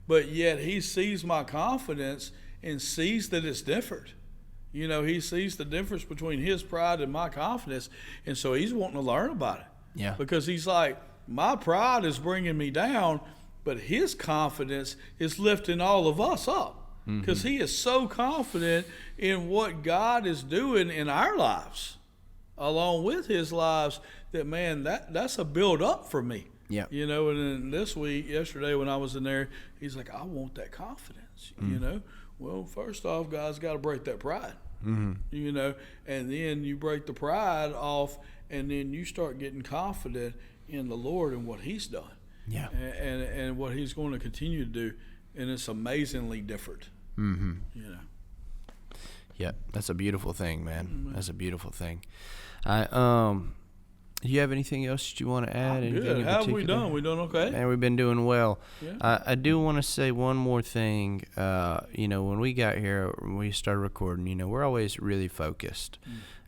but yet he sees my confidence and sees that it's different. You know, he sees the difference between his pride and my confidence, and so he's wanting to learn about it. Yeah. Because he's like, my pride is bringing me down, but his confidence is lifting all of us up, because he is so confident in what God is doing in our lives, along with his lives, that, man, that's a build up for me. Yeah. You know, and then yesterday when I was in there, he's like, I want that confidence, you know. Well, first off, God's got to break that pride, you know, and then you break the pride off, and then you start getting confident in the Lord and what he's done. Yeah. And what he's going to continue to do, and it's amazingly different, you know. Yeah, that's a beautiful thing, man. That's a beautiful thing. Do you have anything else that you want to add? Anything Good. in How have we particular? done? We done okay? Man, we've been doing well. Yeah. I do want to say one more thing. You know, when we got here, when we started recording, you know, we're always really focused.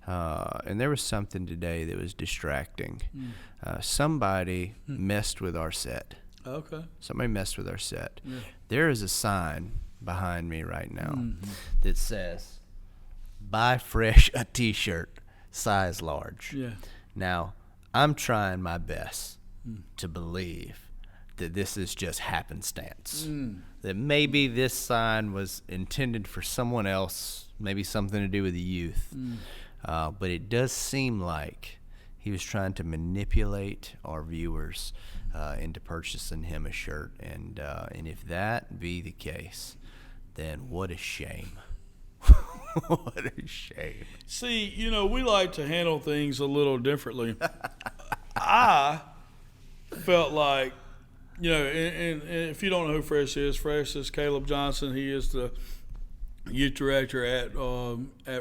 And there was something today that was distracting. Somebody messed with our set. Okay. Somebody messed with our set. Yeah. There is a sign behind me right now that says, "Buy fresh a T-shirt, size large." Yeah. Now, I'm trying my best to believe that this is just happenstance. That maybe this sign was intended for someone else, maybe something to do with the youth. But it does seem like he was trying to manipulate our viewers into purchasing him a shirt. And if that be the case, then what a shame. What a shame. See, we like to handle things a little differently. I felt like, and if you don't know who Fresh is Caleb Johnson. He is the youth director at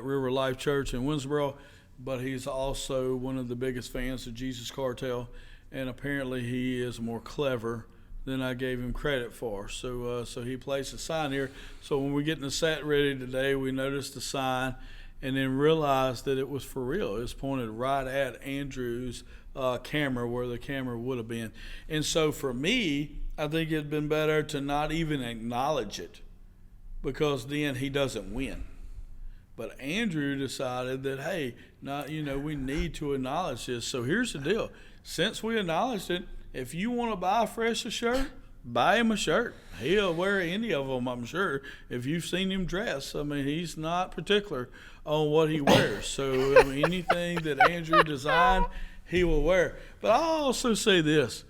River Life Church in Winsboro, but he's also one of the biggest fans of Jesus Cartel, and apparently he is more clever than I gave him credit for. So he placed a sign here. So when we get in the set ready today, we noticed the sign and then realized that it was for real. It was pointed right at Andrew's camera, where the camera would have been. And so for me, I think it'd been better to not even acknowledge it, because then he doesn't win. But Andrew decided that, hey, we need to acknowledge this. So here's the deal. Since we acknowledged it, if you want to buy Fresh a shirt, buy him a shirt. He'll wear any of them, I'm sure. If you've seen him dress, he's not particular on what he wears. So anything that Andrew designed, he will wear. But I'll also say this.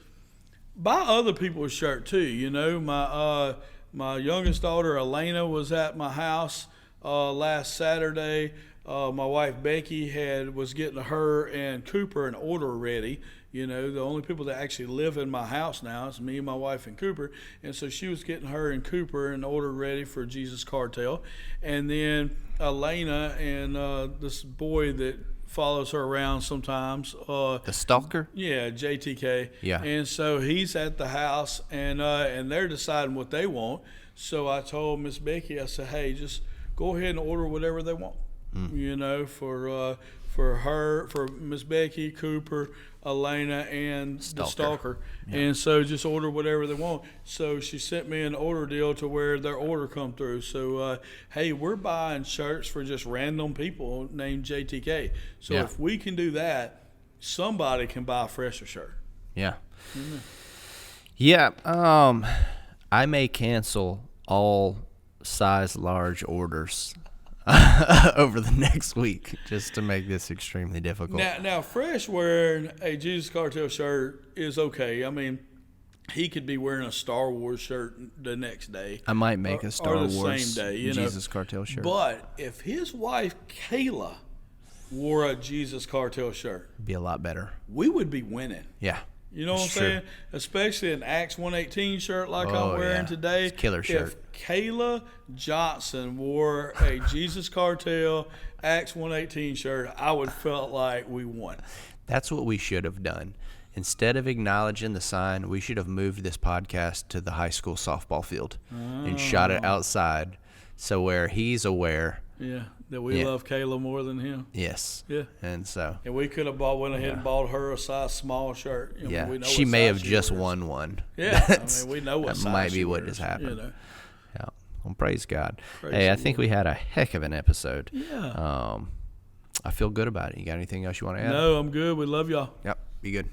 Buy other people's shirt too. My youngest daughter, Elena, was at my house last Saturday. My wife, Becky, was getting her and Cooper an order ready. The only people that actually live in my house now is me, my wife, and Cooper. And so she was getting her and Cooper an order ready for Jesus Cartel. And then Elena and this boy that follows her around sometimes. The stalker? Yeah, JTK. Yeah. And so he's at the house, and they're deciding what they want. So I told Miss Becky, I said, hey, just go ahead and order whatever they want. For her, for Miss Becky, Cooper, Elena, and the stalker. Yeah. And so just order whatever they want. So she sent me an order deal to where their order come through. So, hey, we're buying shirts for just random people named JTK. So if we can do that, somebody can buy a Fresher shirt. Yeah. Yeah. I may cancel all size large orders over the next week just to make this extremely difficult. Now, Fresh wearing a Jesus Cartel shirt is okay. He could be wearing a Star Wars shirt the next day. I might make a Star Wars same day, Jesus Cartel shirt. But if his wife, Kayla, wore a Jesus Cartel shirt, it'd be a lot better. We would be winning. Yeah. You know what I'm saying? Especially an Acts 1:18 shirt like I'm wearing today. It's a killer shirt. If Kayla Johnson wore a Jesus Cartel Acts 1:18 shirt, I would felt like we won. That's what we should have done. Instead of acknowledging the sign, we should have moved this podcast to the high school softball field and shot it outside, so where he's aware. Yeah, that we love Kayla more than him. Yes. Yeah. And so. And we could have went ahead and bought her a size small shirt. We know she may have just won one. Yeah, we know what that size might be she what wears, just happened. Yeah. Well, praise God. Praise I think we had a heck of an episode. Yeah. I feel good about it. You got anything else you want to add? No, I'm good. We love y'all. Yep. Be good.